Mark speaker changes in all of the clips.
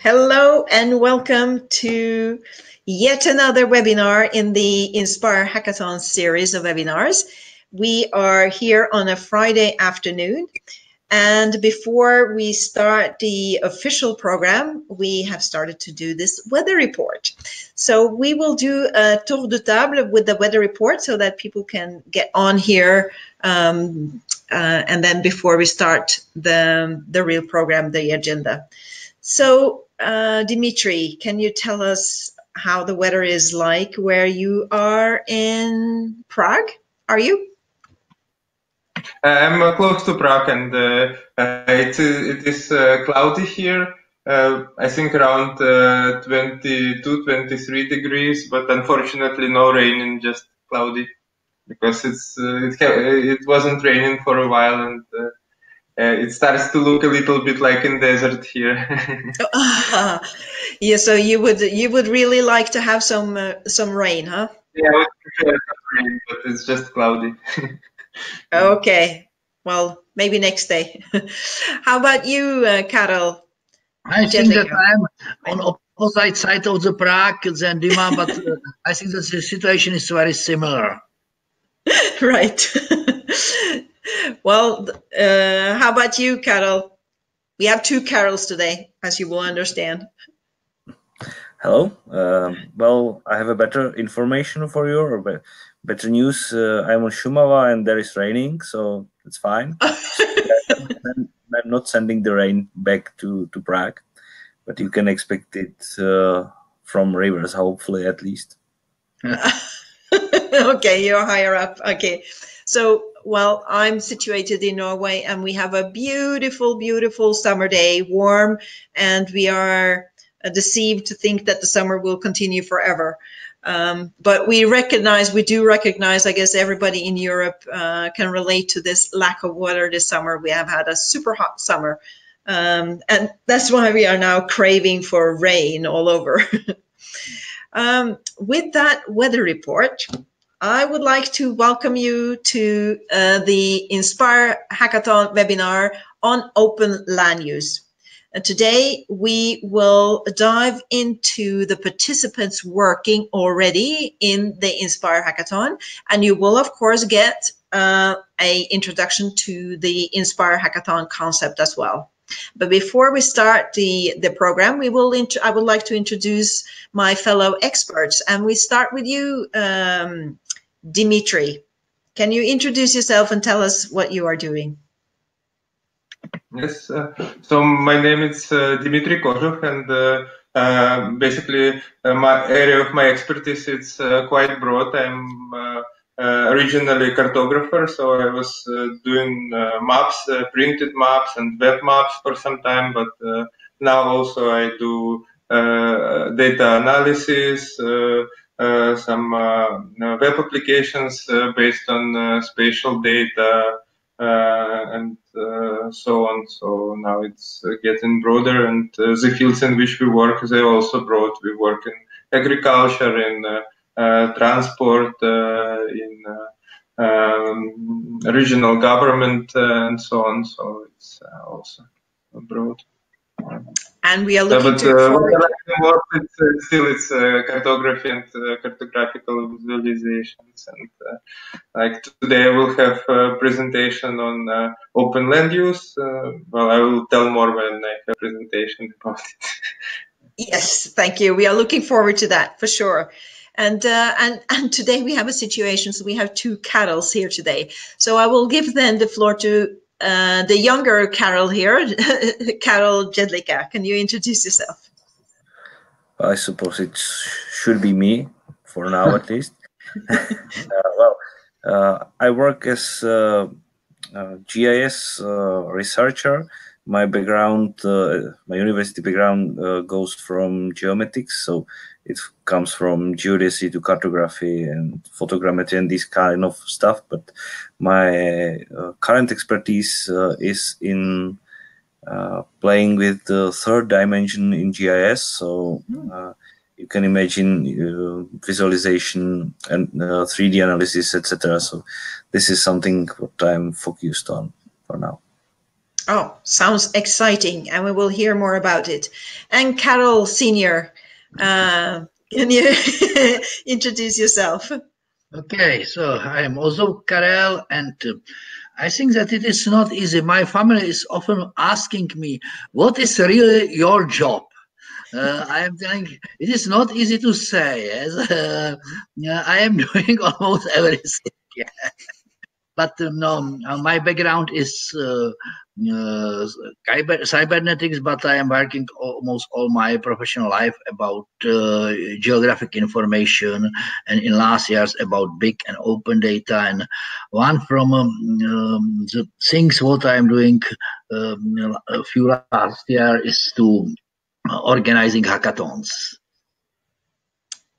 Speaker 1: Hello and welcome to yet another webinar in the Inspire Hackathon series of webinars. We are here on a Friday afternoon, and before we start the official program, we have started to do this weather report. So we will do a tour de table with the weather report so that people can get on here and then before we start the real program, the agenda. So Dimitri, can you tell us how the weather is like where you are in Prague? Are you?
Speaker 2: I'm close to Prague, and it is cloudy here. I think around 22, 23 degrees, but unfortunately no rain and just cloudy because it wasn't raining for a while, and it starts to look a little bit like in desert here.
Speaker 1: Yeah, so you would really like to have some rain, huh?
Speaker 2: Yeah, I would prefer some rain, but it's just cloudy.
Speaker 1: Okay, well, maybe next day. How about you, Karel?
Speaker 3: I think that I'm on opposite side of the Prague than Dima, but I think that the situation is very similar.
Speaker 1: Right. Well, how about you, Karel? We have two Carols today, as you will understand.
Speaker 4: Hello. Well, I have a better information for you, or better news. I'm on Shumava and there is raining, so it's fine. I'm not sending the rain back to Prague, but you can expect it from rivers, hopefully, at least.
Speaker 1: Okay, you're higher up. Okay. So, well, I'm situated in Norway and we have a beautiful, beautiful summer day, warm, and we are deceived to think that the summer will continue forever. But we do recognize, I guess everybody in Europe can relate to this lack of water this summer. We have had a super hot summer. And that's why we are now craving for rain all over. With that weather report, I would like to welcome you to the Inspire Hackathon webinar on open land use. Today, we will dive into the participants working already in the Inspire Hackathon, and you will, of course, get an introduction to the Inspire Hackathon concept as well. But before we start the program, I would like to introduce my fellow experts, and we start with you, Dimitri. Can you introduce yourself and tell us what you are doing?
Speaker 2: Yes, so my name is Dimitri Kozhov, and basically my area of my expertise is quite broad. I'm originally a cartographer, so I was doing maps, printed maps and web maps for some time, but now also I do data analysis, some web applications based on spatial data, and so on. So now it's getting broader, and the fields in which we work, they also broad. We work in agriculture, in transport, in regional government, and so on. So it's also broad.
Speaker 1: And we are looking forward.
Speaker 2: It's cartography and cartographical visualizations, and like today we'll have a presentation on open land use. Well, I will tell more when I have a presentation about it.
Speaker 1: Yes, thank you. We are looking forward to that for sure. And today we have a situation, so we have two Carols here today. So I will give then the floor to the younger Karel here, Karel Jedlicka. Can you introduce yourself?
Speaker 4: I suppose it should be me, for now at least. I work as a GIS researcher. My background, my university background goes from geomatics, so it comes from geodesy to cartography and photogrammetry and this kind of stuff. But my current expertise is in playing with the third dimension in GIS. So you can imagine visualization and 3D analysis, etc. So this is something what I'm focused on for now.
Speaker 1: Oh, sounds exciting, and we will hear more about it. And Carol Senior, can you introduce yourself?
Speaker 3: Okay, so I am also Karel, and I think that it is not easy. My family is often asking me, what is really your job? I am telling it is not easy to say, as I am doing almost everything. Yeah. But no, my background is cybernetics, but I am working almost all my professional life about geographic information, and in last years about big and open data. And one from the things what I am doing a few last year is to organizing hackathons.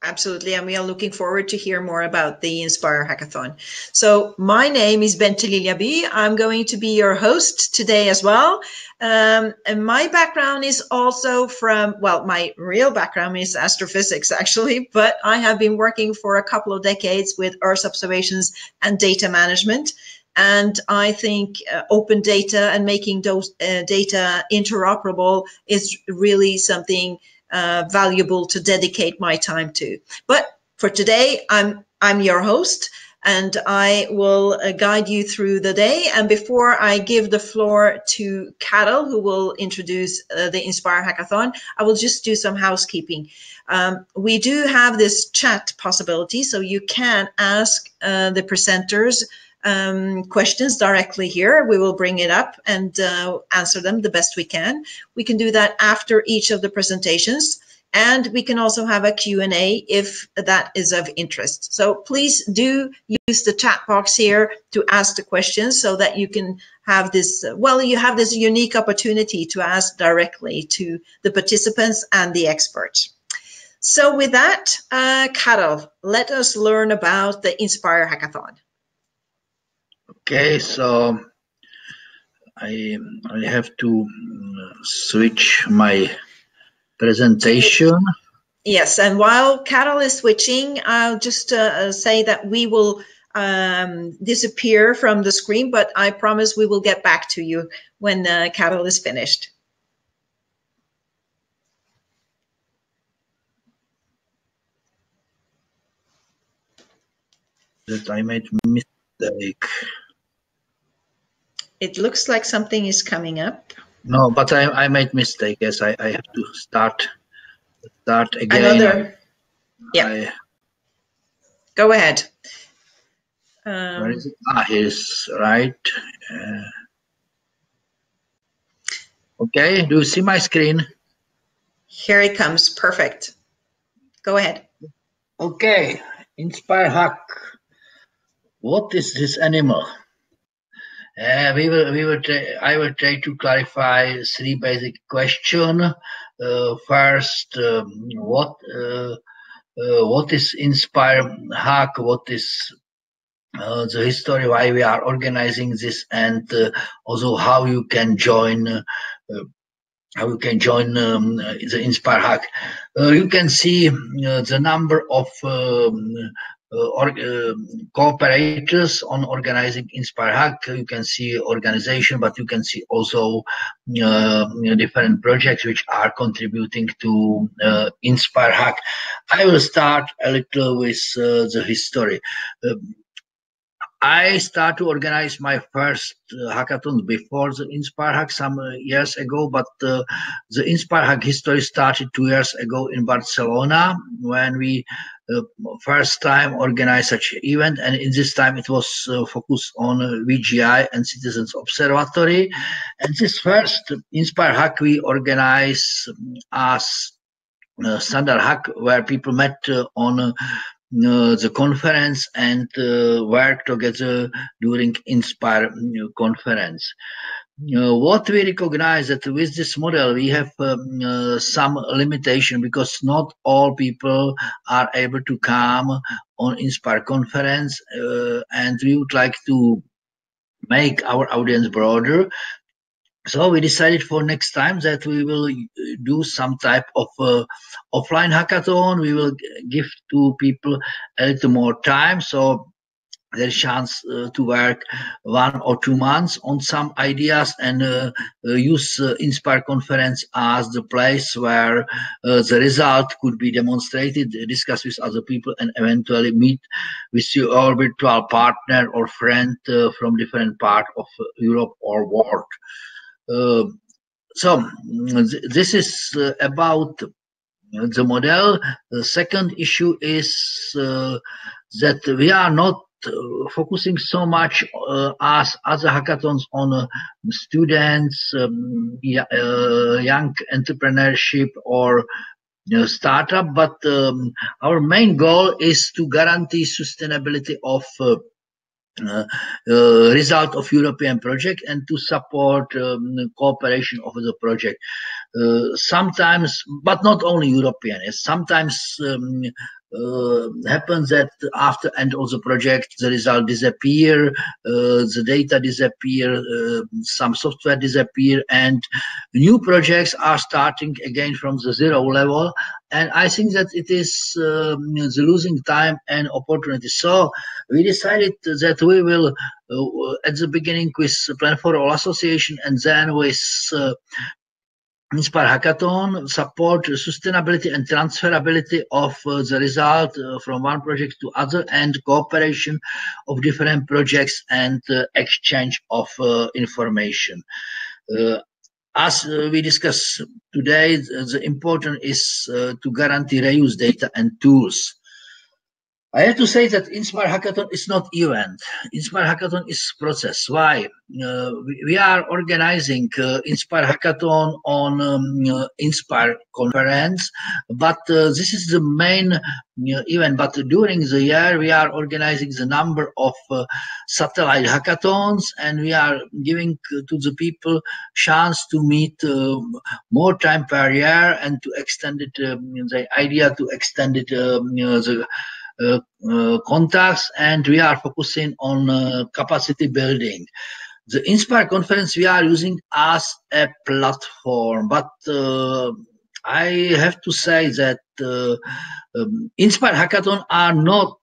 Speaker 1: Absolutely, and we are looking forward to hear more about the Inspire Hackathon. So my name is Bente Lilja. I'm going to be your host today as well. And my background is also from, well, my real background is astrophysics actually, but I have been working for a couple of decades with Earth observations and data management. And I think open data and making those data interoperable is really something valuable to dedicate my time to. But for today, I'm your host, and I will guide you through the day. And before I give the floor to Carol, who will introduce the Inspire Hackathon, I will just do some housekeeping. We do have this chat possibility, so you can ask the presenters questions directly here. We will bring it up and answer them the best we can. We can do that after each of the presentations, and we can also have a Q&A if that is of interest. So please do use the chat box here to ask the questions so that you can have this, well, you have this unique opportunity to ask directly to the participants and the experts. So with that, Carol, let us learn about the Inspire Hackathon.
Speaker 3: Okay, so I have to switch my presentation.
Speaker 1: Yes, and while Carol is switching, I'll just say that we will disappear from the screen, but I promise we will get back to you when Carol is finished.
Speaker 3: That I made mistake.
Speaker 1: It looks like something is coming up.
Speaker 3: No, but I made mistake. Yes, I have to start again.
Speaker 1: Another. Yeah. Go ahead.
Speaker 3: Where is it? Here's right. Okay, do you see my screen?
Speaker 1: Here it comes. Perfect. Go ahead.
Speaker 3: Okay, Inspire Hack. What is this animal? I will try to clarify three basic questions. First, what is Inspire Hack? What is the history why we are organizing this, and also how you can join. The Inspire Hack. You can see the number of cooperators on organizing Inspire Hack. You can see organization, but you can see also different projects which are contributing to Inspire Hack. I will start a little with the history. I started to organize my first hackathon before the Inspire Hack some years ago, but the Inspire Hack history started 2 years ago in Barcelona when we first time organized such an event, and in this time it was focused on VGI and Citizens Observatory. And this first Inspire Hack we organized as standard hack where people met on the conference and work together during Inspire conference. What we recognize that with this model we have some limitation because not all people are able to come on Inspire conference, and we would like to make our audience broader. So we decided for next time that we will do some type of offline hackathon. We will give to people a little more time. So there's chance to work 1 or 2 months on some ideas and use Inspire conference as the place where the result could be demonstrated, discuss with other people, and eventually meet with your virtual partner or friend from different part of Europe or world. So this is about the model. The second issue is that we are not focusing so much as other hackathons on students, young entrepreneurship or startup, but our main goal is to guarantee sustainability of result of European project and to support cooperation of the project. Sometimes, but not only European, sometimes happens that after end of the project the result disappear, the data disappear, some software disappear, and new projects are starting again from the zero level, and I think that it is the losing time and opportunity. So we decided that we will at the beginning with Plan for All Association and then with Inspire Hackathon support sustainability and transferability of the result from one project to other, and cooperation of different projects and exchange of information. As we discussed today, the important is to guarantee reuse data and tools. I have to say that Inspire Hackathon is not event. Inspire Hackathon is process. Why? We are organizing Inspire Hackathon on Inspire conference, but this is the main event. But during the year, we are organizing the number of satellite hackathons, and we are giving to the people chance to meet more time per year and to extend it. The idea to extend it the contacts, and we are focusing on capacity building. The Inspire conference we are using as a platform, but I have to say that Inspire Hackathon are not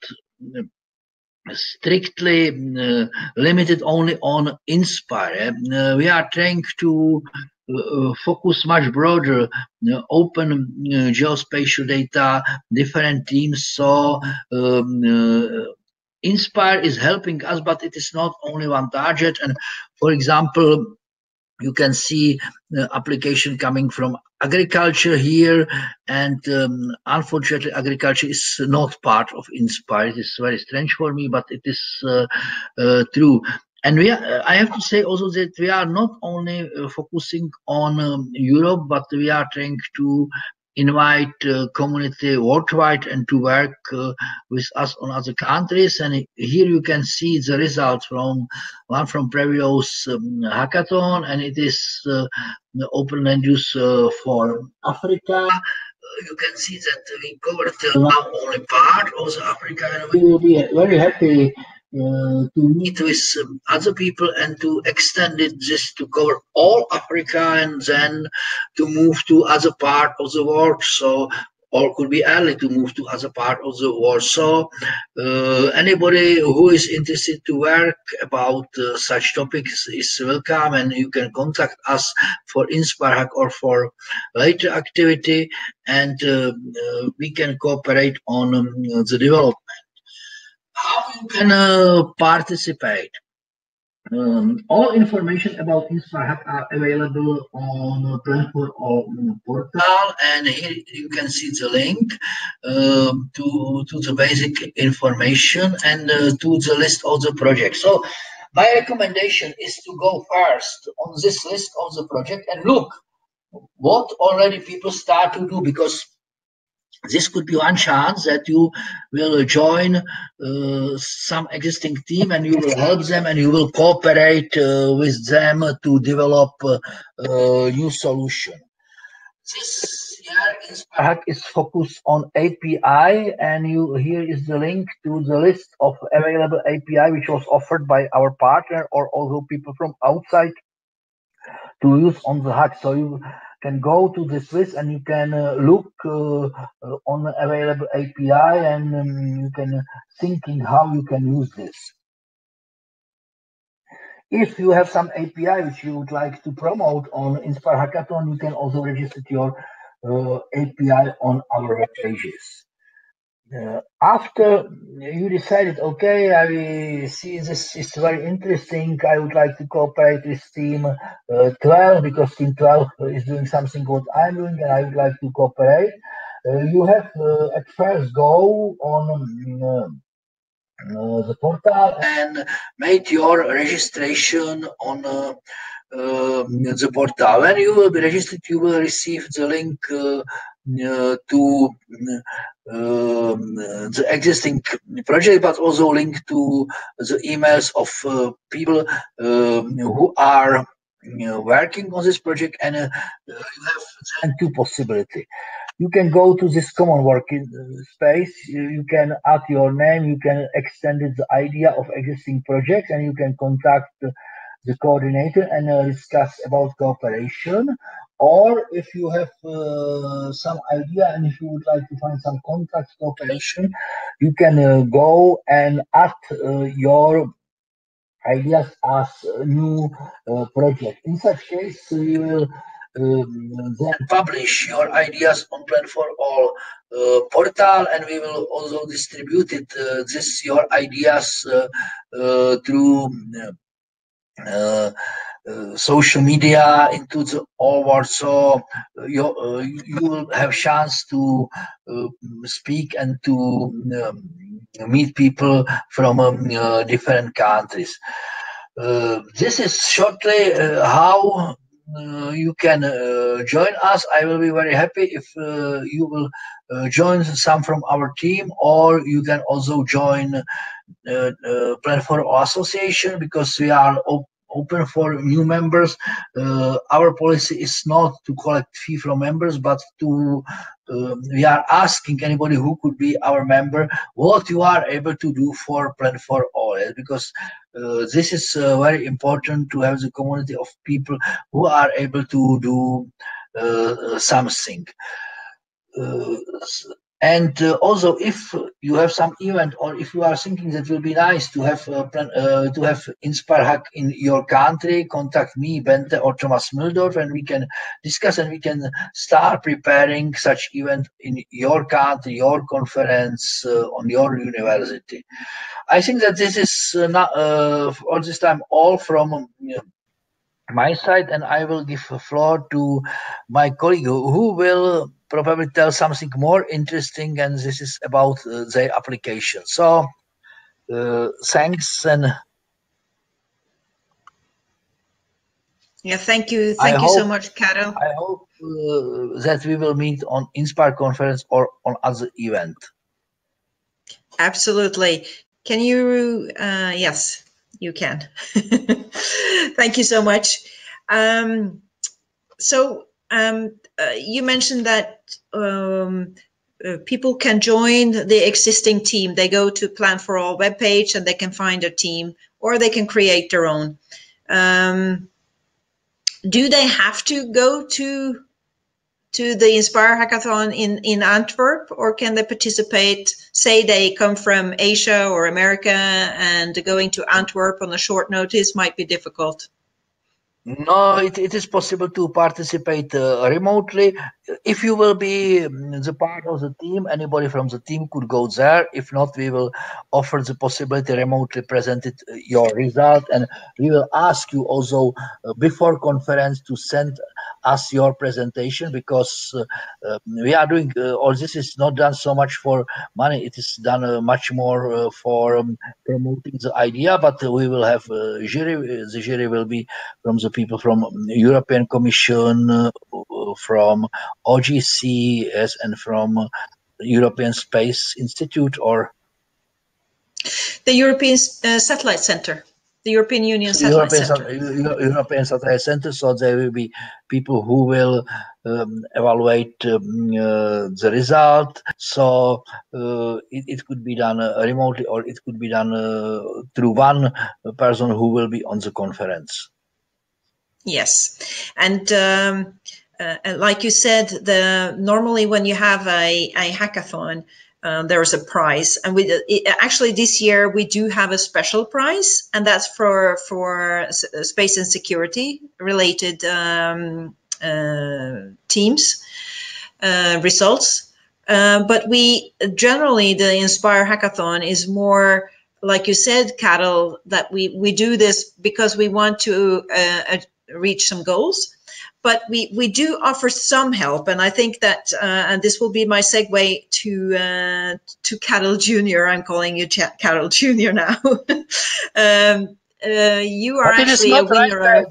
Speaker 3: strictly limited only on Inspire. We are trying to focus much broader, open geospatial data, different teams. So Inspire is helping us, but it is not only one target. And for example, you can see application coming from agriculture here, and unfortunately agriculture is not part of Inspire. It is very strange for me, but it is true. And I have to say also that we are not only focusing on Europe, but we are trying to invite community worldwide and to work with us on other countries. And here you can see the results from one from previous hackathon, and it is the open land use for Africa. You can see that we covered till now only part of Africa, and we will be very happy to meet with other people and to extend it just to cover all Africa and then to move to other part of the world. So, or could be early to move to other part of the world. So anybody who is interested to work about such topics is welcome, and you can contact us for Inspire Hack or for later activity, and we can cooperate on the development. How you can participate? All information about Inspire Hack are available on Plan4 portal, and here you can see the link to the basic information and to the list of the projects. So my recommendation is to go first on this list of the project and look what already people start to do, because this could be one chance that you will join some existing team and you will help them and you will cooperate with them to develop a new solution. This year Inspire Hack is focused on API, and here is the link to the list of available API which was offered by our partner or also people from outside to use on the hack. So you can go to this list and you can look on the available API, and you can thinking how you can use this. If you have some API which you would like to promote on Inspire Hackathon, you can also register your API on our web pages. After you decided, okay, I see this is very interesting, I would like to cooperate with Team 12 because Team 12 is doing something what I'm doing and I would like to cooperate. You have at first go on the portal and made your registration on the portal. When you will be registered, you will receive the link to the existing project, but also link to the emails of people who are working on this project, and you have then two possibilities. You can go to this common working space, you can add your name, you can extend the idea of existing projects, and you can contact the coordinator and discuss about cooperation. Or if you have some idea and if you would like to find some contacts cooperation, you can go and add your ideas as a new project. In such case, you will then publish your ideas on Plan for All portal, and we will also distribute it, your ideas through social media into the whole world, so you will have chance to speak and to meet people from different countries. This is shortly how you can join us. I will be very happy if you will join some from our team, or you can also join Plan for All Association, because we are open for new members. Our policy is not to collect fee from members, but to we are asking anybody who could be our member what you are able to do for Plan for All, because this is very important to have the community of people who are able to do something. And also, if you have some event, or if you are thinking that will be nice to have Inspire Hack in your country, contact me, Bente or Thomas Mildorf, and we can discuss and we can start preparing such event in your country, your conference, on your university. I think that this is not all this time all from my side, and I will give the floor to my colleague who will probably tell something more interesting, and this is about their application. So thanks, and
Speaker 1: yeah, thank you so much, Karel.
Speaker 3: I hope that we will meet on Inspire conference or on other event.
Speaker 1: Absolutely. Can you yes, you can. Thank you so much. You mentioned that people can join the existing team. They go to Plan for All webpage and they can find a team, or they can create their own. Do they have to go to the Inspire Hackathon in Antwerp, or can they participate? Say they come from Asia or America, and going to Antwerp on a short notice might be difficult.
Speaker 3: No, it is possible to participate remotely. If you will be the part of the team, anybody from the team could go there. If not, we will offer the possibility remotely present your result, and we will ask you also before conference to send us your presentation, because we are doing all this is not done so much for money. It is done much more for promoting the idea, but we will have a jury. The jury will be from the people from European Commission, from OGC, and from European Space Institute, or
Speaker 1: the European Satellite Center, the European Union Satellite Center.
Speaker 3: European Satellite Center. So there will be people who will evaluate the result. So it could be done remotely, or it could be done through one person who will be on the conference.
Speaker 1: Yes, and And like you said, normally when you have a hackathon, there's a prize, and actually this year we do have a special prize, and that's for space and security related teams results. But we generally, the Inspire Hackathon is more, like you said, Carol, that we do this because we want to reach some goals. But we do offer some help, and I think that, and this will be my segue to Carol Jr. I'm calling you Carol Jr. now. You are actually a winner.
Speaker 3: Right,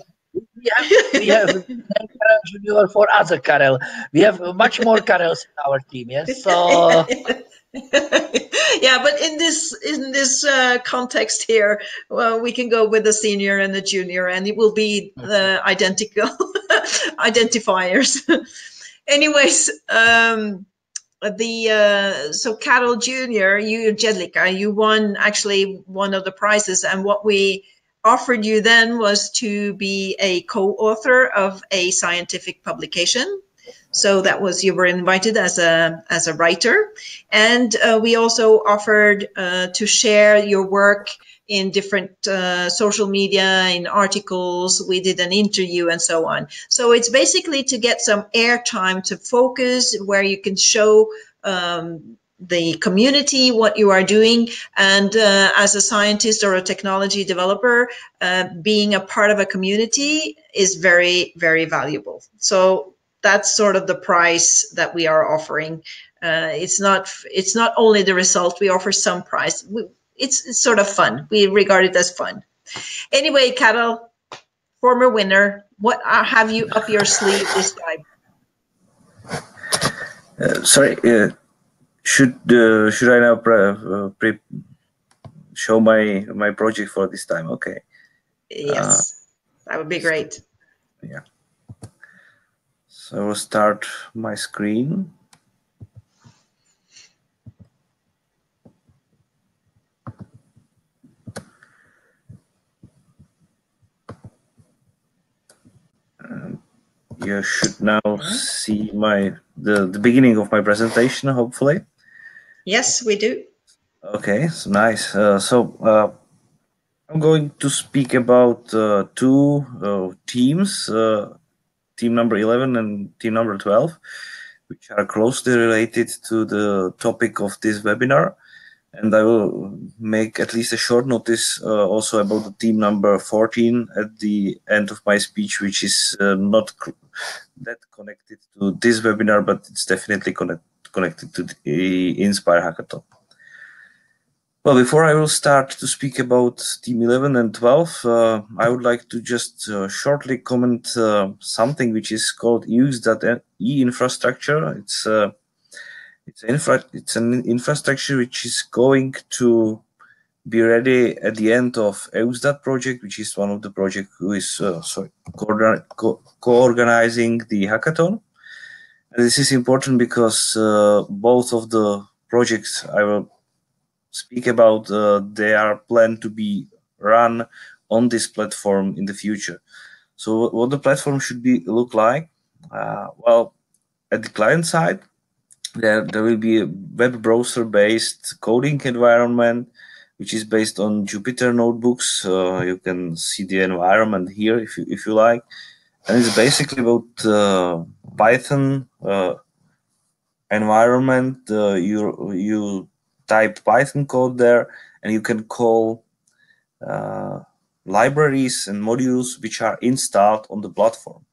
Speaker 3: we have Carol Junior for other Carol. We have much more Carols in our team. Yes, so.
Speaker 1: Yeah, but in this context here, well, we can go with the senior and the junior, and it will be identical identifiers. Anyways, so Carol Jr., Jedlika, you won actually one of the prizes, and what we offered you then was to be a co-author of a scientific publication. So that was, you were invited as a writer, and we also offered to share your work in different social media, in articles. We did an interview and so on. So it's basically to get some airtime, to focus where you can show the community what you are doing, and as a scientist or a technology developer, being a part of a community is very, very valuable. So that's sort of the price that we are offering. It's not only the result. We offer some price. It's sort of fun. We regard it as fun. Anyway, Carol, former winner, what have you up your sleeve this time?
Speaker 4: Sorry, should I now show my project for this time? Okay.
Speaker 1: Yes, that would be great.
Speaker 4: Yeah. So I will start my screen. You should now see the beginning of my presentation, hopefully.
Speaker 1: Yes, we do.
Speaker 4: Okay, so nice. I'm going to speak about two teams. Team number 11 and team number 12, which are closely related to the topic of this webinar. And I will make at least a short notice also about the team number 14 at the end of my speech, which is not that connected to this webinar, but it's definitely connected to the Inspire Hackathon. Well, before I will start to speak about Team 11 and 12, I would like to just shortly comment something which is called EUX.E infrastructure. It's an infrastructure which is going to be ready at the end of EUX.DAT project, which is one of the projects who is co-organizing the hackathon. And this is important because both of the projects I will speak about, they are planned to be run on this platform in the future. So what the platform should look like? Well, at the client side, there will be a web browser-based coding environment, which is based on Jupyter notebooks. You can see the environment here if you like, and it's basically about Python environment. You type Python code there, and you can call libraries and modules which are installed on the platform.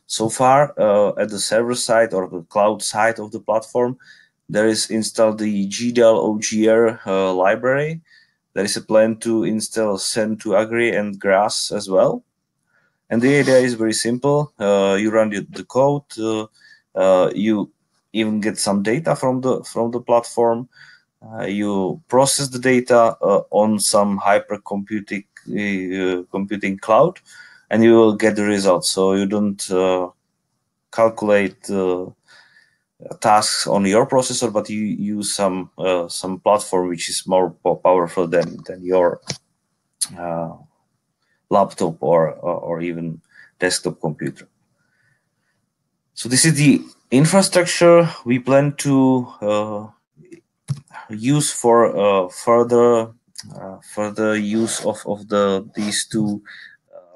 Speaker 4: So far, at the server side or the cloud side of the platform, there is installed the GDAL OGR library. There is a plan to install Send2Agree and Grass as well. And the idea is very simple. You run the code. You even get some data from the platform. You process the data on some hypercomputing computing cloud, and you will get the results. So you don't calculate tasks on your processor, but you use some platform which is more powerful than your laptop or even desktop computer. So this is the infrastructure we plan to use for further use of these two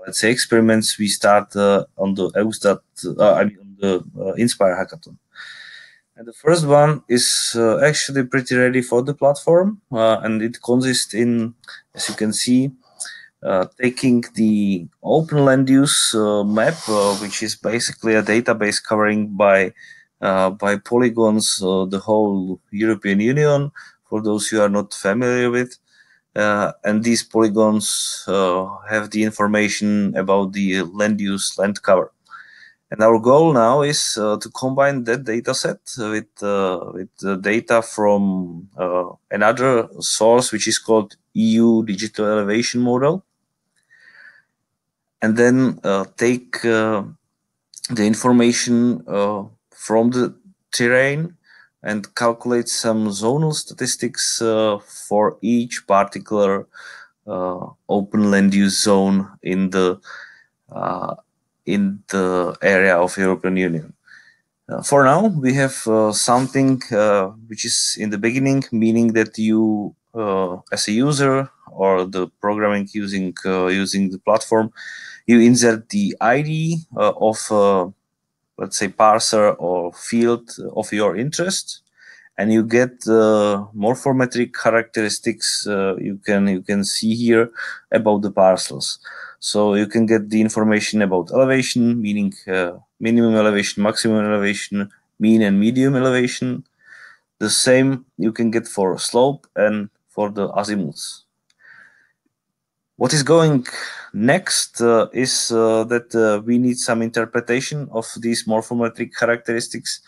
Speaker 4: let's say experiments we start on the on the Inspire Hackathon. And the first one is actually pretty ready for the platform, and it consists in, as you can see, taking the open land use map, which is basically a database covering by polygons the whole European Union, for those who are not familiar with. And these polygons have the information about the land use, land cover. And our goal now is to combine that data set with the data from another source, which is called EU Digital Elevation Model, and then take the information from the terrain and calculate some zonal statistics for each particular open land use zone in the area of European Union. For now, we have something which is in the beginning, meaning that you, as a user or the programming using the platform, you insert the ID of let's say parser or field of your interest, and you get morphometric characteristics you can see here about the parcels. So you can get the information about elevation, meaning minimum elevation, maximum elevation, mean and medium elevation. The same you can get for slope and for the azimuths. What is going next is that we need some interpretation of these morphometric characteristics,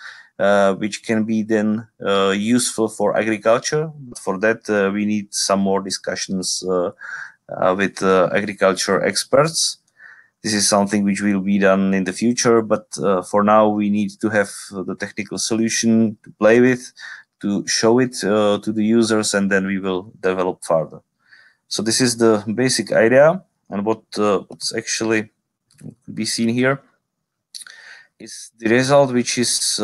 Speaker 4: which can be then useful for agriculture. But for that, we need some more discussions with agriculture experts. This is something which will be done in the future, but for now we need to have the technical solution to play with, to show it to the users, and then we will develop further. So this is the basic idea, and what's actually could be seen here is the result, which is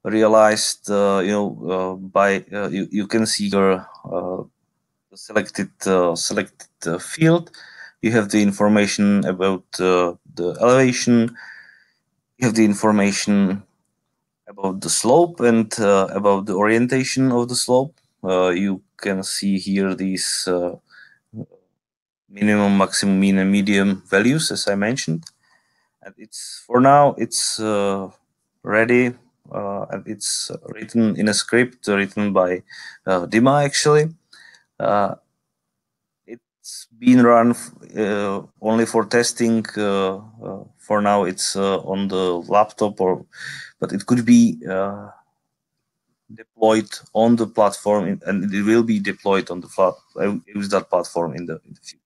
Speaker 4: realized, by you can see here the selected field. You have the information about the elevation. You have the information about the slope and about the orientation of the slope. You can see here these minimum, maximum, mean, and medium values, as I mentioned. And it's for now it's ready, and it's written in a script written by Dima actually. It's been run only for testing. For now, it's on the laptop, but it could be deployed on the platform, and it will be deployed on the use that platform in the future.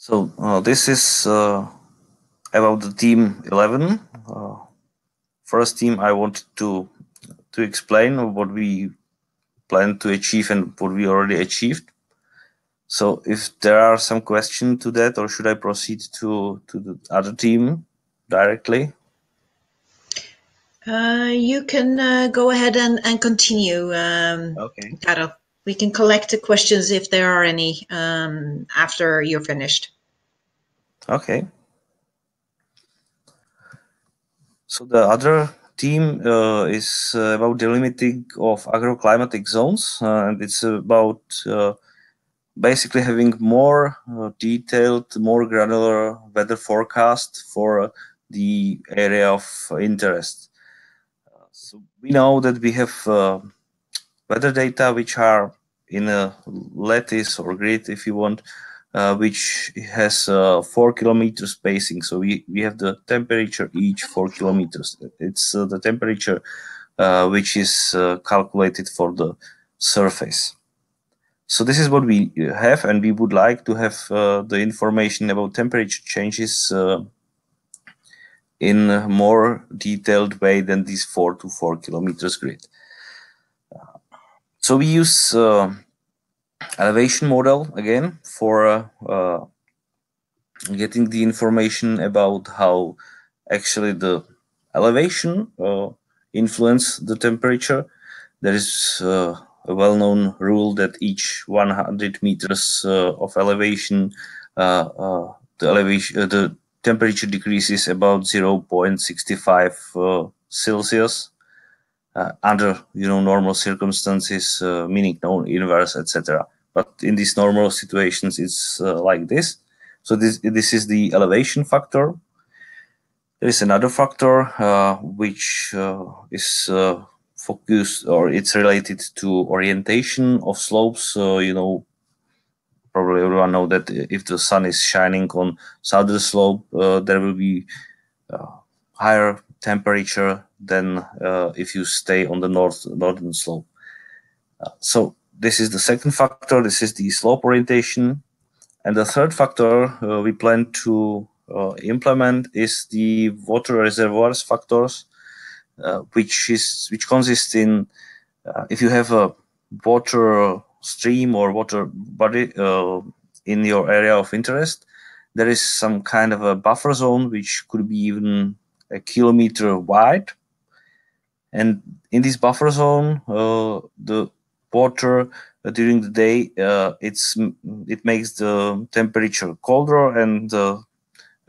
Speaker 4: So this is about the team 11. First team, I wanted to explain what we plan to achieve and what we already achieved. So if there are some questions to that, or should I proceed to the other team directly?
Speaker 1: You can go ahead and continue.
Speaker 4: Okay.
Speaker 1: Karo. We can collect the questions if there are any after you're finished.
Speaker 4: Okay. So the other team is about delimiting of agroclimatic zones, and it's about basically having more detailed, more granular weather forecast for the area of interest. So we know that we have weather data which are in a lattice or grid, if you want, which has 4 kilometer spacing. So we have the temperature each 4 kilometers. It's the temperature which is calculated for the surface. So this is what we have, and we would like to have the information about temperature changes in a more detailed way than this 4 to 4 kilometers grid. So we use elevation model again for getting the information about how actually the elevation influence the temperature. There is a well-known rule that each 100 meters of elevation, the temperature decreases about 0.65 Celsius. Under normal circumstances, meaning no inverse, etc. But in these normal situations, it's like this. So this is the elevation factor. There is another factor which is focused, or it's related to orientation of slopes. Probably everyone know that if the sun is shining on southern slope, there will be higher temperature than if you stay on the northern slope. So this is the second factor. This is the slope orientation. And the third factor we plan to implement is the water reservoirs factors, which consists in if you have a water stream or water body in your area of interest, there is some kind of a buffer zone which could be even a kilometer wide. And in this buffer zone, the water during the day, it makes the temperature colder, and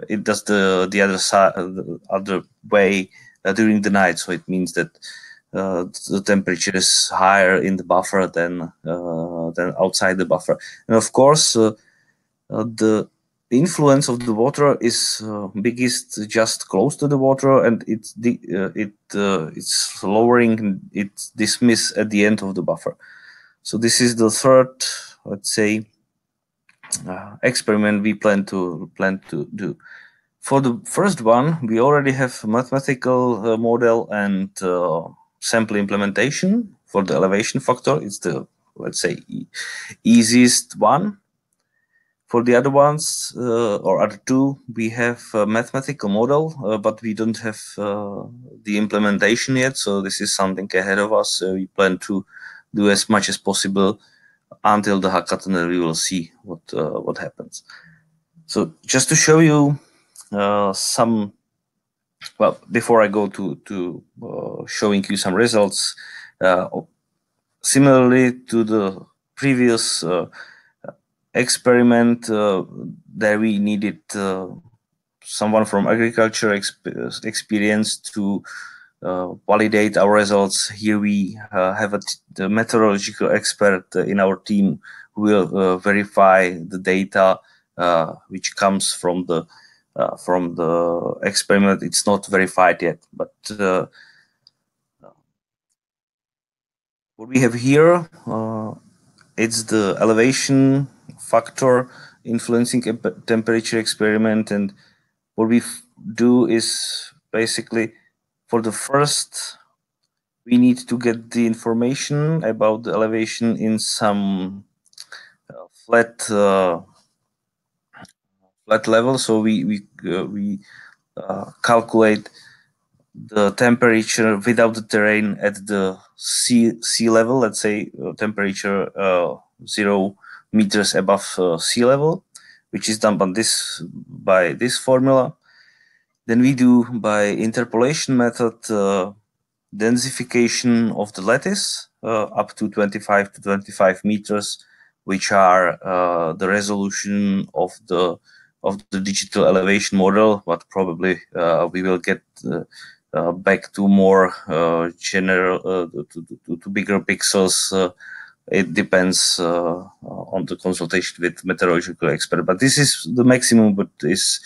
Speaker 4: it does the other way during the night. So it means that the temperature is higher in the buffer than outside the buffer. And of course, the influence of the water is biggest just close to the water, and it's lowering, it's dismissed at the end of the buffer. So this is the third, let's say, experiment we plan to do. For the first one, we already have a mathematical model and sample implementation for the elevation factor. It's the, let's say, easiest one. For the other ones, or other two, we have a mathematical model, but we don't have the implementation yet. So this is something ahead of us. We plan to do as much as possible until the hackathon, and we will see what happens. So just to show you some, well, before I go to showing you some results, similarly to the previous experiment, there we needed someone from agriculture experience to validate our results. Here we have the meteorological expert in our team who will verify the data which comes from the experiment. It's not verified yet, but what we have here, it's the elevation factor influencing temperature experiment. And what we do is basically, for the first, we need to get the information about the elevation in some flat level. So we calculate the temperature without the terrain at the sea level. Let's say temperature 0 meters above sea level, which is done by this formula. Then we do by interpolation method densification of the lattice up to 25 to 25 meters, which are the resolution of the digital elevation model, but probably we will get back to more general to bigger pixels. It depends on the consultation with meteorological expert, but this is the maximum, but is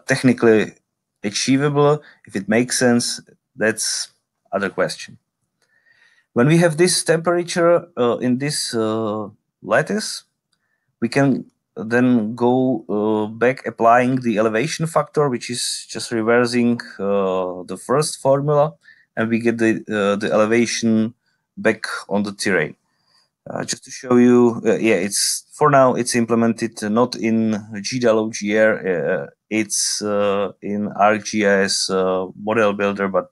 Speaker 4: technically achievable. If it makes sense, that's other question. When we have this temperature in this lattice, we can then go back applying the elevation factor, which is just reversing the first formula, and we get the elevation back on the terrain. Just to show you, it's for now it's implemented not in GWGR, it's in ArcGIS model builder, but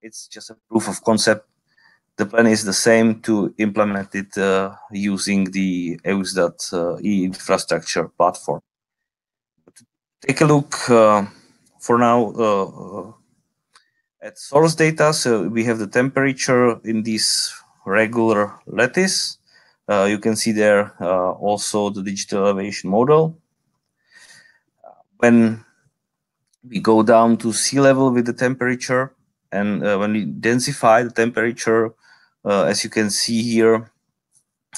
Speaker 4: it's just a proof of concept. The plan is the same to implement it using the EUS.E infrastructure platform. Take a look for now. At source data, so we have the temperature in this regular lattice. You can see there also the digital elevation model. When we go down to sea level with the temperature, and when we densify the temperature, as you can see here,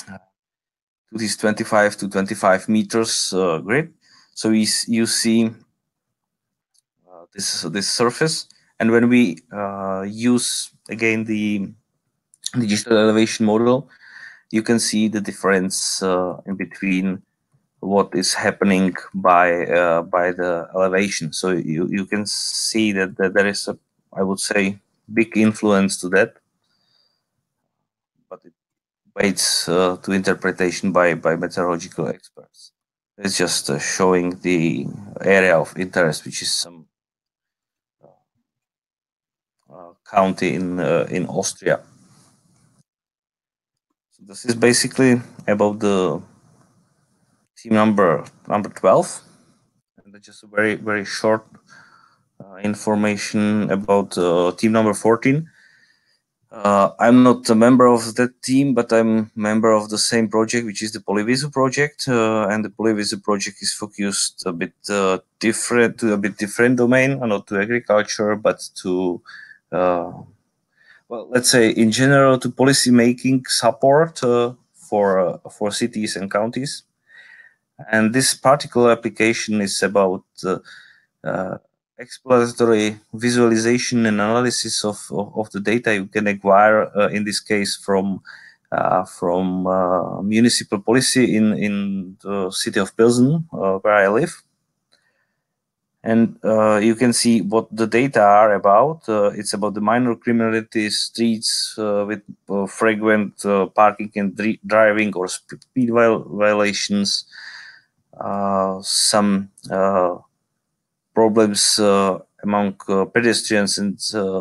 Speaker 4: to this 25 to 25 meters grid. So you see this surface, and when we use again the digital elevation model, you can see the difference in between what is happening by the elevation. So you can see that there is a, I would say, big influence to that, but it waits to interpretation by meteorological experts. It's just showing the area of interest, which is some county in Austria. So this is basically about the team number 12, and that's just a very short information about team number 14. I'm not a member of that team, but I'm a member of the same project, which is the Polyvisu project, and the Polyvisu project is focused a bit different domain, not to agriculture, but to well, let's say in general to policy making support for cities and counties. And this particular application is about exploratory visualization and analysis of the data you can acquire in this case from municipal policy in the city of Pilsen, where I live. And you can see what the data are about. It's about the minor criminality, streets with frequent parking and driving or speed violations, some problems among pedestrians and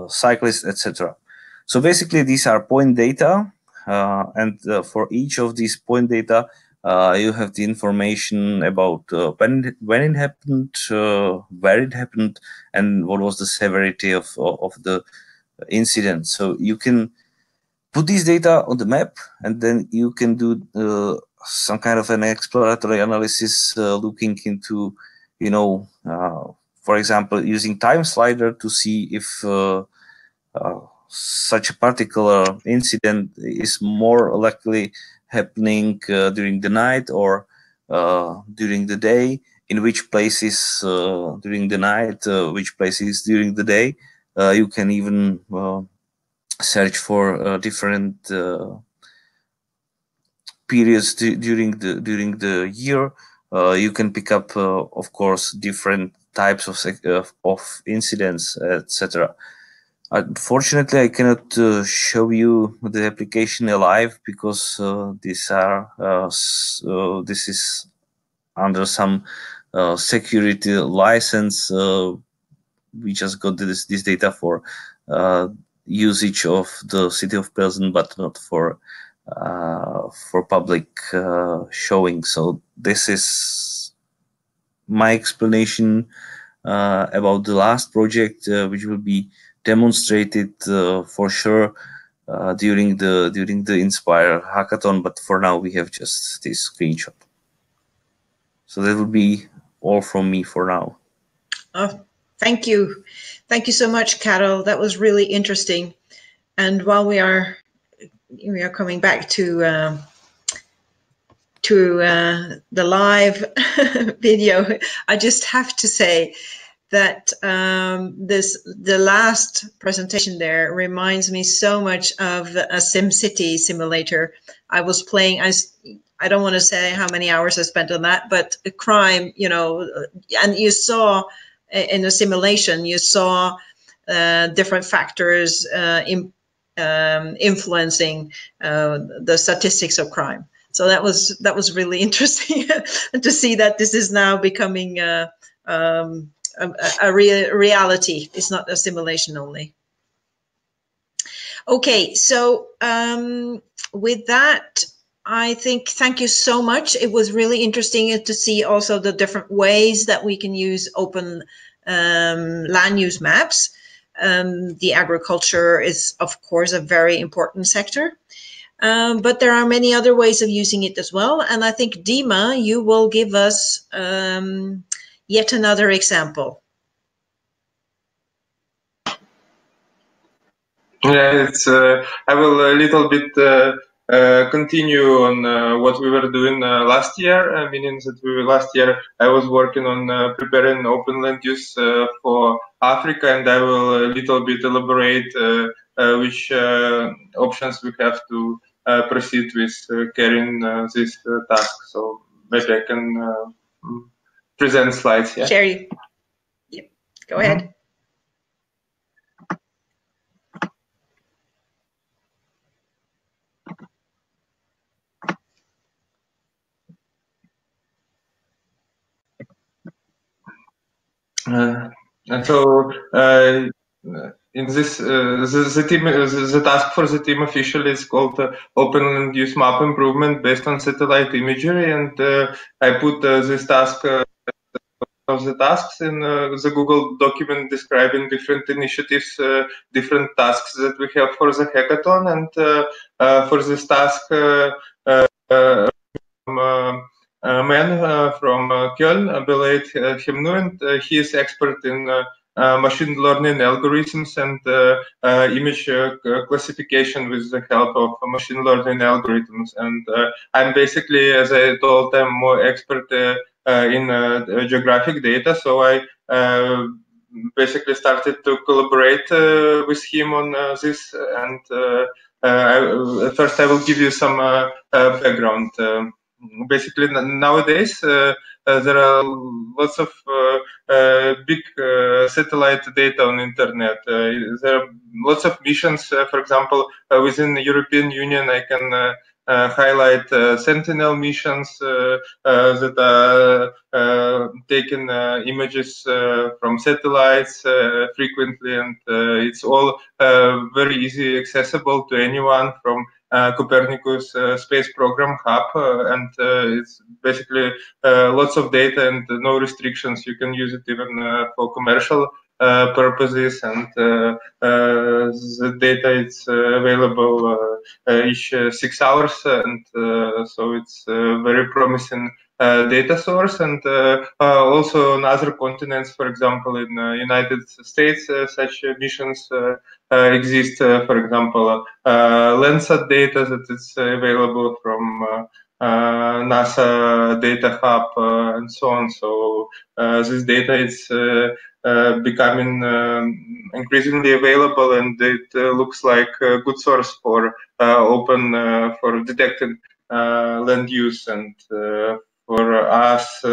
Speaker 4: cyclists, etc. So basically, these are point data, and for each of these point data, you have the information about when it happened, where it happened, and what was the severity of the incident. So you can put these data on the map, and then you can do some kind of an exploratory analysis, looking into, for example, using time slider to see if such a particular incident is more likely happening during the night or during the day, in which places during the night, which places during the day. You can even search for different periods during the year. You can pick up, of course, different types of incidents, etc. Unfortunately, I cannot show you the application alive because this is under some security license. We just got this data for usage of the city of Pilsen, but not for public showing. So this is my explanation about the last project, which will be demonstrated for sure during the Inspire Hackathon. But for now, we have just this screenshot. So that would be all from me for now.
Speaker 1: Oh, thank you so much, Carol. That was really interesting. And while we are coming back to the live video, I just have to say that the last presentation there reminds me so much of a SimCity simulator. I was playing. I don't want to say how many hours I spent on that, but a crime, and you saw in the simulation, you saw different factors influencing the statistics of crime. So that was really interesting to see that this is now becoming a reality. It's not a simulation only. Okay, so with that, I think thank you so much. It was really interesting to see also the different ways that we can use open land use maps. The agriculture is, of course, a very important sector. But there are many other ways of using it as well. And I think, Dima, you will give us yet another example.
Speaker 2: Yeah, I will a little bit continue on what we were doing last year, meaning that last year I was working on preparing open land use for Africa, and I will a little bit elaborate which options we have to proceed with carrying this task. So maybe I can present slides. Yeah.
Speaker 1: Sherry, yep. Go ahead.
Speaker 2: And so in this the task for the team officially is called Open Land Use Map Improvement based on satellite imagery, and I put this task of the tasks in the Google document describing different initiatives, different tasks that we have for the hackathon, and for this task a man from Köln, Belaid Himnu, and he is expert in machine learning algorithms and image classification with the help of machine learning algorithms. And I'm basically, as I told them, more expert in geographic data. So I basically started to collaborate with him on this. And first I will give you some background. Basically, nowadays there are lots of big satellite data on internet. There are lots of missions. For example, within the European Union, I can highlight Sentinel missions that are taking images from satellites frequently, and it's all very easy accessible to anyone from Copernicus Space Program Hub, and it's basically lots of data and no restrictions. You can use it even for commercial purposes, and the data is available each 6 hours, and so it's a very promising data source. And also on other continents, for example, in United States, such missions exist. For example, Landsat data that is available from NASA Data Hub and so on. So this data is becoming increasingly available, and it looks like a good source for open for detecting land use. And for us,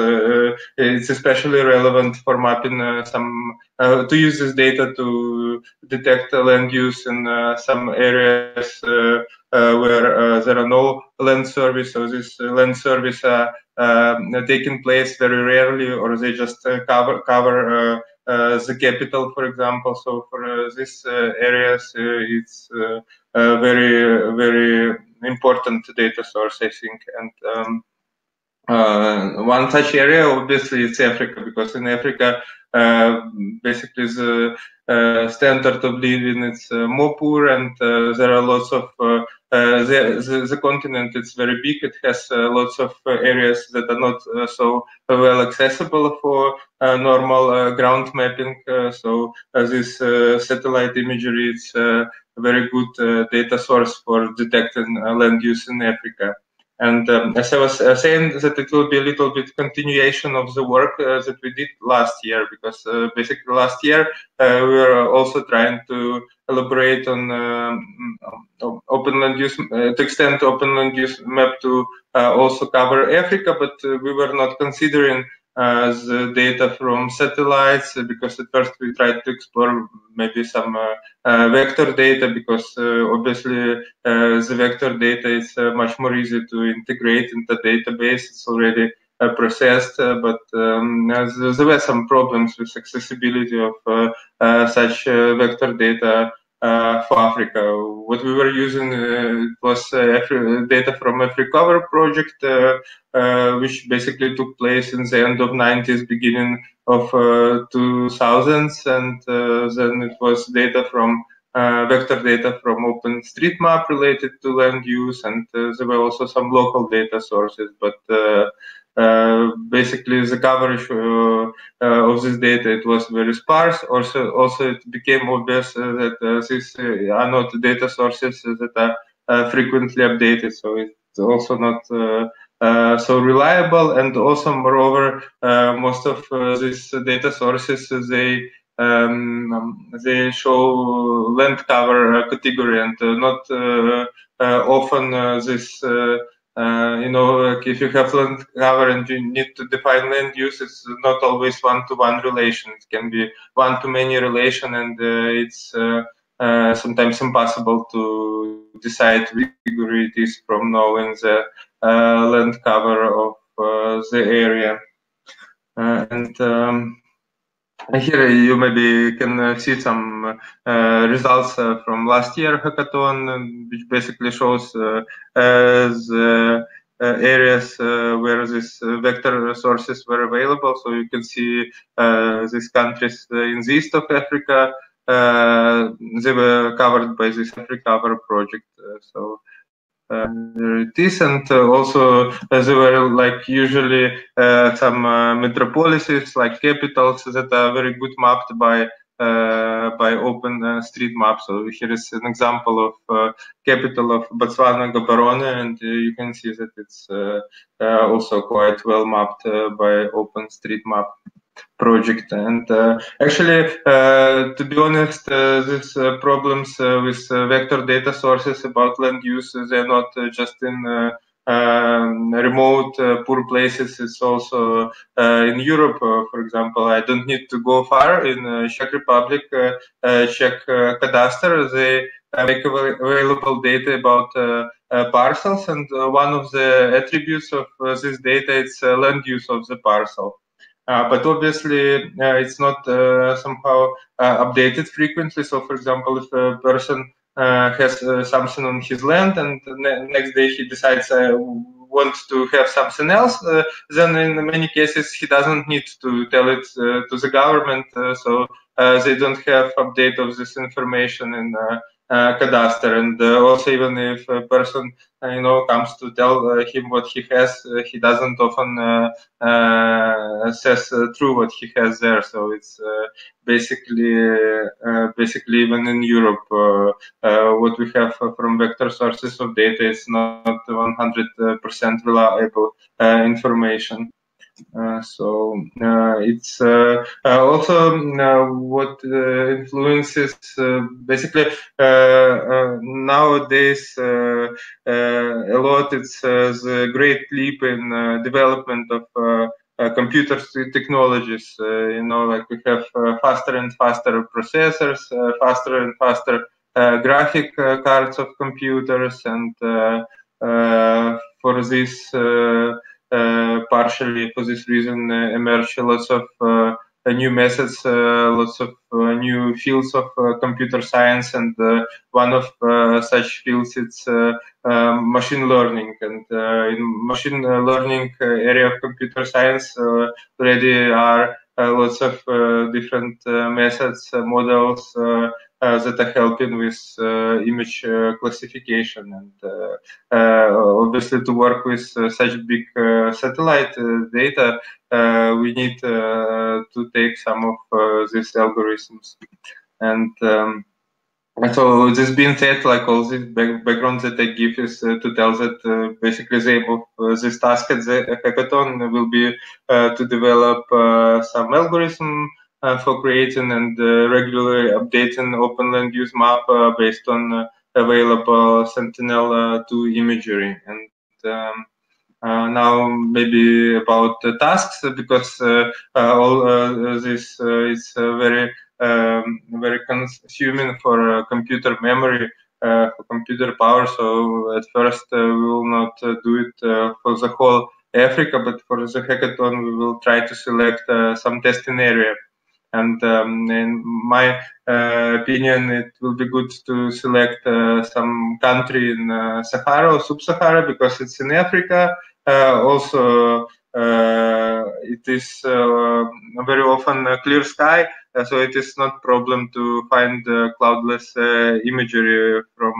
Speaker 2: it's especially relevant for mapping to use this data to detect land use in some areas where there are no land service. So this land service are taking place very rarely, or they just cover the capital, for example. So for these areas, it's a very, very important data source, I think. And one such area, obviously, it's Africa, because in Africa, basically the standard of living is more poor, and there are lots of the continent. It's very big. It has lots of areas that are not so well accessible for normal ground mapping. So this satellite imagery is a very good data source for detecting land use in Africa. And as I was saying, that it will be a little bit continuation of the work that we did last year, because basically last year we were also trying to elaborate on open land use, to extend open land use map to also cover Africa, but we were not considering the data from satellites, because at first we tried to explore maybe some vector data, because obviously the vector data is much more easy to integrate into database. It's already processed, but there were some problems with accessibility of such vector data for Africa. What we were using was data from AfriCover project, which basically took place in the end of 90s, beginning of 2000s, and then it was data from vector data from OpenStreetMap related to land use, and there were also some local data sources, but basically the coverage of this data, it was very sparse. Also it became obvious that these are not data sources that are frequently updated, so it's also not so reliable. And also, moreover, most of these data sources, they show land cover category, and not often this like if you have land cover and you need to define land use, it's not always one-to-one relation. It can be one-to-many relation, and it's sometimes impossible to decide which category it is from knowing the land cover of the area. Here you maybe can see some results from last year hackathon, which basically shows the areas where these vector sources were available. So you can see these countries in the east of Africa, they were covered by this AfriCover project. There it is, and also there were like usually some metropolises, like capitals, that are very good mapped by OpenStreetMap. So here is an example of capital of Botswana, Gaborone, and you can see that it's also quite well mapped by OpenStreetMap project. And actually, to be honest, these problems with vector data sources about land use, they're not just in remote poor places. It's also in Europe, for example. I don't need to go far. In Czech Republic, Czech cadastre, they make available data about parcels, and one of the attributes of this data is land use of the parcel. But obviously, it's not somehow updated frequently. So, for example, if a person has something on his land, and the next day he decides wants to have something else, then in many cases he doesn't need to tell it to the government. So they don't have update of this information in cadastre. And also, even if a person comes to tell him what he has, he doesn't often says true what he has there. So it's basically even in Europe, what we have from vector sources of data is not 100% reliable information. It's also what influences basically nowadays a lot. It's the great leap in development of computer technologies. Like we have faster and faster processors, faster and faster graphic cards of computers, and for this. Partially for this reason emerge lots of new methods, lots of new fields of computer science, and one of such fields it's machine learning. And in machine learning area of computer science already are lots of different methods, models that are helping with image classification. And obviously, to work with such big satellite data, we need to take some of these algorithms. And so this being said, like all this background that I give is to tell that basically the aim of this task at the hackathon will be to develop some algorithm for creating and regularly updating open land use map based on available Sentinel-2 imagery. And now maybe about the tasks, because all this is very consuming for computer memory, for computer power. So at first we will not do it for the whole Africa, but for the hackathon we will try to select some testing area. And in my opinion, it will be good to select some country in Sahara or Sub-Sahara because it's in Africa. Also, it is very often a clear sky, so it is not problem to find cloudless imagery from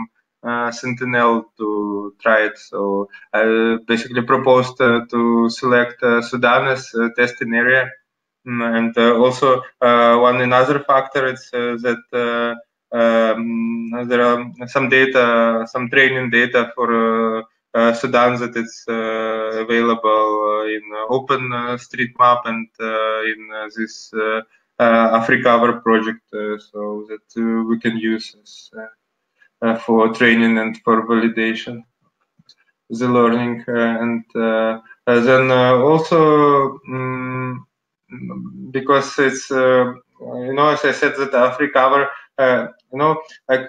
Speaker 2: Sentinel to try it. So I basically proposed to select Sudan as a testing area. And also one another factor is that there are some data, some training data for Sudan that it's available in OpenStreetMap and in this AfriCover project, so that we can use as, for training and for validation the learning. And then also because it's as I said, that AfriCover, like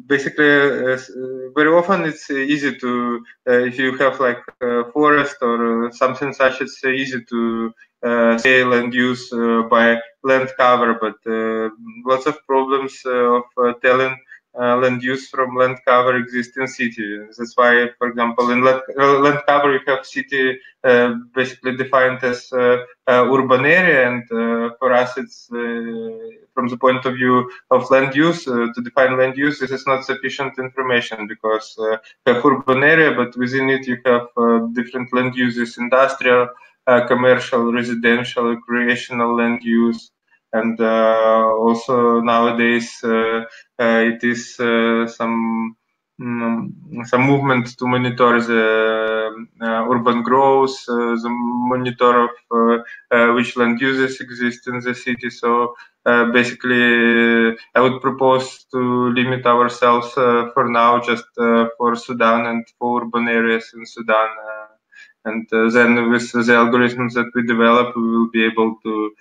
Speaker 2: basically very often it's easy to if you have like forest or something such, it's easy to say land use by land cover, but lots of problems of telling land use from land cover exist in city. That's why, for example, in land cover you have city basically defined as urban area, and for us it's from the point of view of land use, to define land use, this is not sufficient information because you have urban area, but within it you have different land uses: industrial, commercial, residential, recreational land use. And also nowadays it is some movement to monitor the urban growth, the monitor of which land uses exist in the city. So basically, I would propose to limit ourselves for now just for Sudan and for urban areas in Sudan. And then with the algorithms that we develop, we will be able to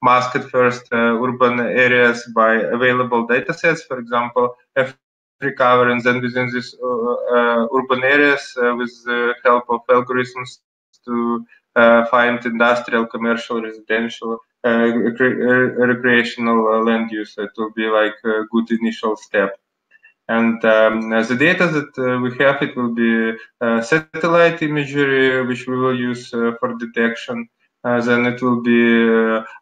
Speaker 2: mask at first urban areas by available data sets, for example, AfriCover, and then within these urban areas with the help of algorithms to find industrial, commercial, residential, recreational land use. It will be like a good initial step. And the data that we have, it will be satellite imagery, which we will use for detection. Then it will be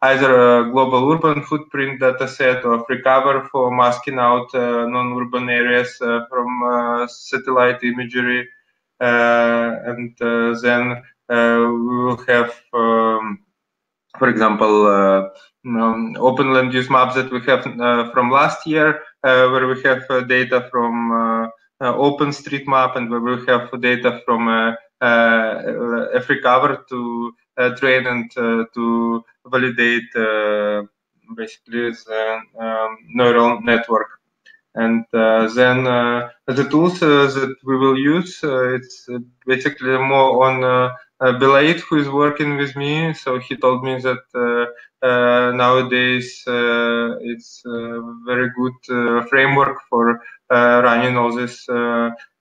Speaker 2: either a global urban footprint data set or AfriCover for masking out non-urban areas from satellite imagery. And then we will have for example, open land use maps that we have from last year, where we have data from OpenStreetMap, and where we have data from AfriCover to train and to validate basically the neural network. And then the tools that we will use, it's basically more on Belaid, who is working with me. So he told me that nowadays it's a very good framework for running all this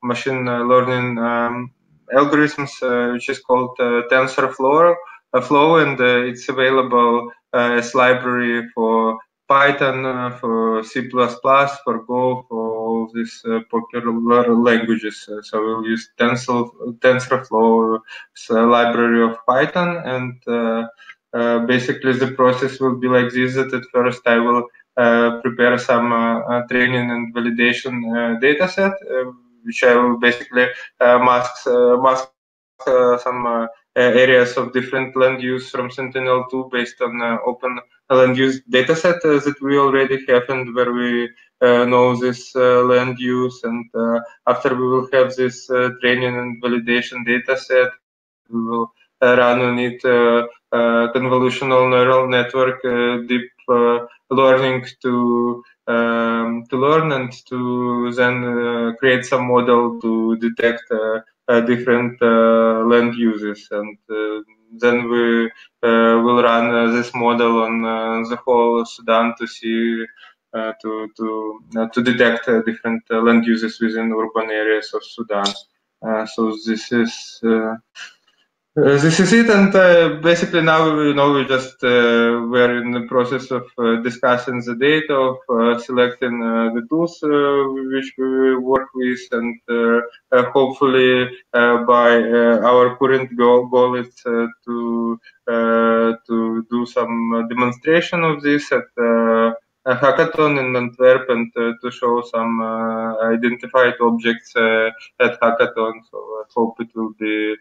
Speaker 2: machine learning algorithms, which is called TensorFlow, and it's available as library for Python, for C++, for Go, for all these popular languages. So we'll use TensorFlow as a library of Python, and basically the process will be like this: that at first I will prepare some training and validation data set, which I will basically mask some areas of different land use from Sentinel-2 based on open land use dataset that we already have, and where we know this land use. And after we will have this training and validation dataset, we will run on it convolutional neural network deep learning to learn and to then create some model to detect different land uses. And then we will run this model on the whole Sudan to see to detect different land uses within urban areas of Sudan. So this is This is it, and basically now we just we're in the process of discussing the data, of selecting the tools which we work with, and hopefully by our current goal is to do some demonstration of this at a hackathon in Antwerp, and to show some identified objects at hackathon. So I hope it will be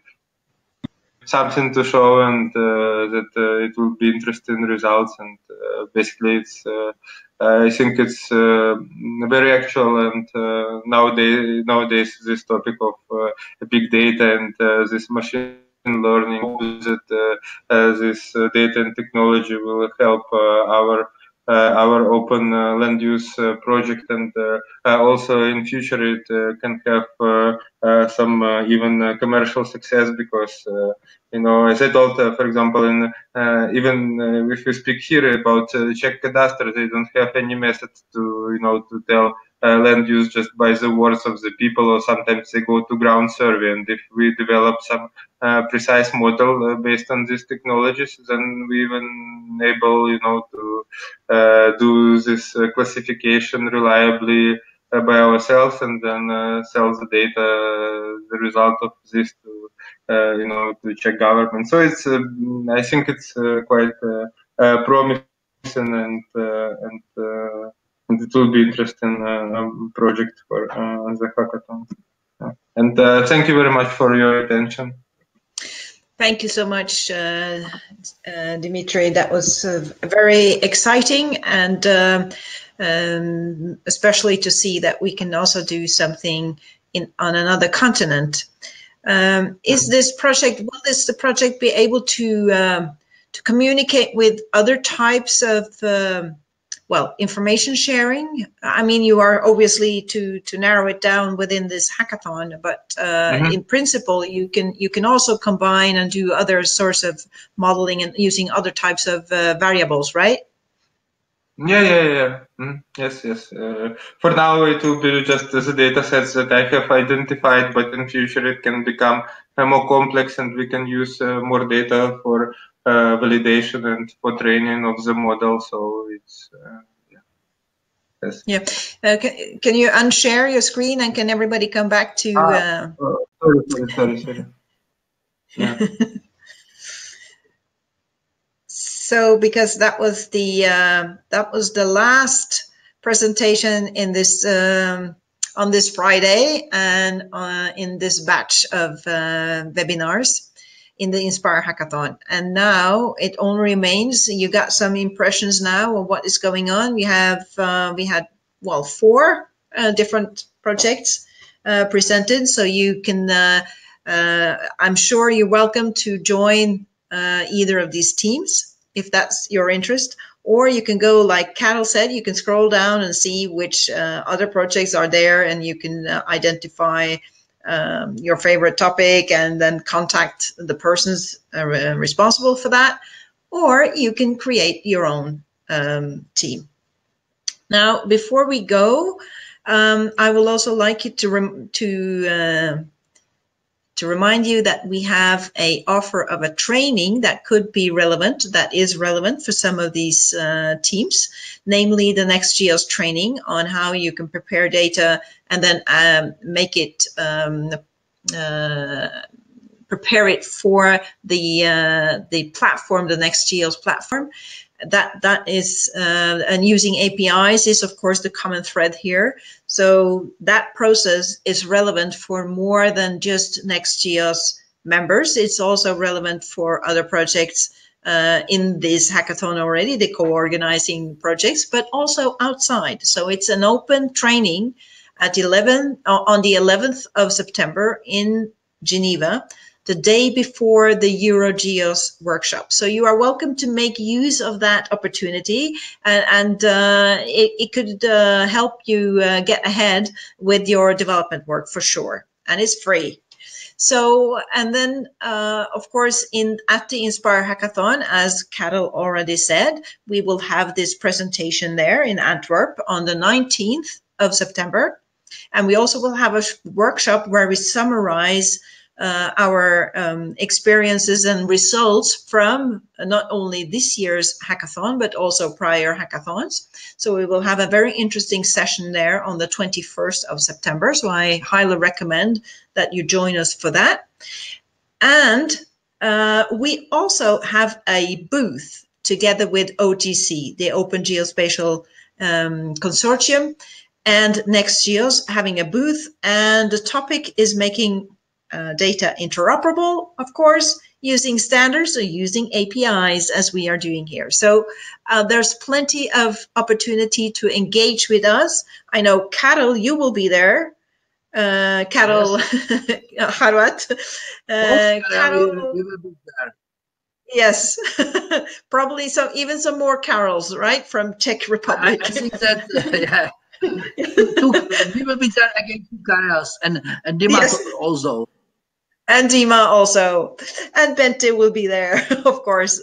Speaker 2: something to show, and that it will be interesting results, and basically it's I think it's very actual, and nowadays this topic of big data and this machine learning, that this data and technology will help our open land use project, and also in future it can have some even commercial success, because as I told, for example, in even if we speak here about Czech cadastre, they don't have any method to to tell land use just by the words of the people, or sometimes they go to ground survey. And if we develop some precise model based on these technologies, then we even able to do this classification reliably by ourselves, and then sell the data, the result of this to to Czech government. So it's I think it's quite promising, and it will be interesting project for the hackathon. And thank you very much for your attention.
Speaker 1: Thank you so much, Dimitri. That was very exciting, and especially to see that we can also do something on another continent. Is this project? Will the project be able to communicate with other types of information sharing? I mean, you are obviously to narrow it down within this hackathon, but in principle, you can also combine and do other sorts of modeling and using other types of variables, right?
Speaker 2: Yeah. Yes. For now, it will be just the data sets that I have identified, but in future it can become more complex, and we can use more data for validation and for training of the model. So it's yes.
Speaker 1: Yeah. Can you unshare your screen, and can everybody come back to?
Speaker 2: Sorry. Yeah.
Speaker 1: So, because that was the last presentation in this on this Friday, and in this batch of webinars in the Inspire Hackathon. And now it only remains, you got some impressions now of what is going on. We had 4 different projects presented, so you can I'm sure you're welcome to join either of these teams if that's your interest, or you can go, like Carol said, you can scroll down and see which other projects are there, and you can identify your favorite topic and then contact the persons responsible for that, or you can create your own team. Now, before we go, I will also like you to remind you that we have an offer of a training that could be relevant, that is relevant for some of these teams, namely the NextGeos training on how you can prepare data and then make it, prepare it for the platform, the NextGeos platform. That is, and using APIs is of course the common thread here. So that process is relevant for more than just NextGeos members. It's also relevant for other projects in this hackathon already, the co-organizing projects, but also outside. So it's an open training at on the 11th of September in Geneva, the day before the EuroGeos workshop. So you are welcome to make use of that opportunity, and it could help you get ahead with your development work for sure, and it's free. So, and then of course at the Inspire Hackathon, as Carol already said, we will have this presentation there in Antwerp on the 19th of September. And we also will have a workshop where we summarize our experiences and results from not only this year's hackathon, but also prior hackathons. So we will have a very interesting session there on the 21st of September. So I highly recommend that you join us for that. And we also have a booth together with OGC, the Open Geospatial Consortium, and NextGeos having a booth. And the topic is making data interoperable, of course, using standards or using APIs as we are doing here. So there's plenty of opportunity to engage with us. I know, Carol, you will be there. Carol Harwat.
Speaker 3: Carol, we will be there.
Speaker 1: Yes, probably even some more Carols, right, from Czech Republic.
Speaker 3: I think that we will be there again, 2 Carols, and Dima also.
Speaker 1: And Dima also, and Bente will be there, of course,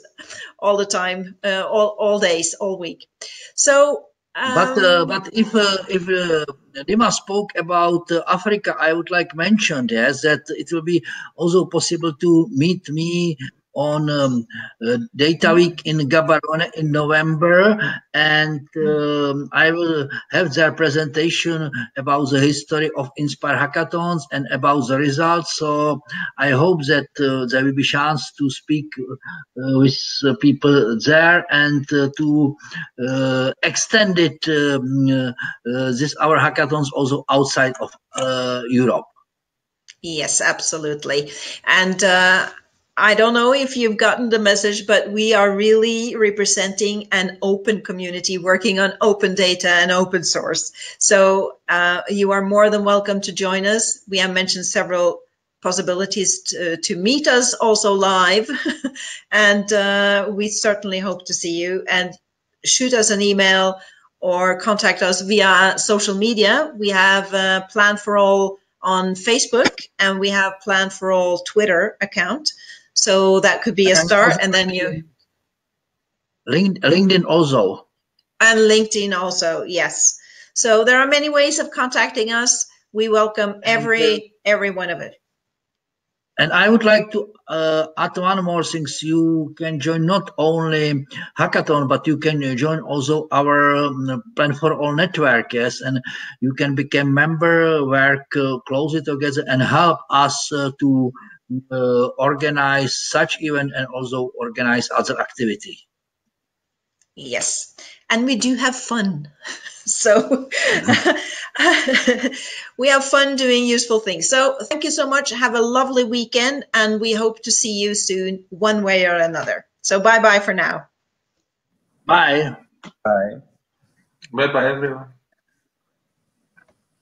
Speaker 1: all the time, all days, all week. So,
Speaker 3: but if Dima spoke about Africa, I would like to mention that it will be also possible to meet me on Data Week in Gaborone in November, and I will have their presentation about the history of Inspire Hackathons and about the results. So I hope that there will be chance to speak with people there and to extend it our hackathons also outside of Europe.
Speaker 1: Yes, absolutely. And I don't know if you've gotten the message, but we are really representing an open community working on open data and open source. So you are more than welcome to join us. We have mentioned several possibilities to meet us also live. And we certainly hope to see you. And shoot us an email or contact us via social media. We have Plan for All on Facebook, and we have Plan for All Twitter account. So that could be a start. And then you
Speaker 3: LinkedIn also.
Speaker 1: And LinkedIn also, yes. So there are many ways of contacting us. We welcome every one of it.
Speaker 3: And I would like to add one more thing. You can join not only Hackathon, but you can join also our Plan for All network, yes, and you can become member, work closely together, and help us to organize such event and also organize other activity.
Speaker 1: Yes, and we do have fun. So we have fun doing useful things. So thank you so much. Have a lovely weekend, and we hope to see you soon, one way or another. So bye-bye for now.
Speaker 3: Bye.
Speaker 4: Bye.
Speaker 2: Bye-bye, everyone.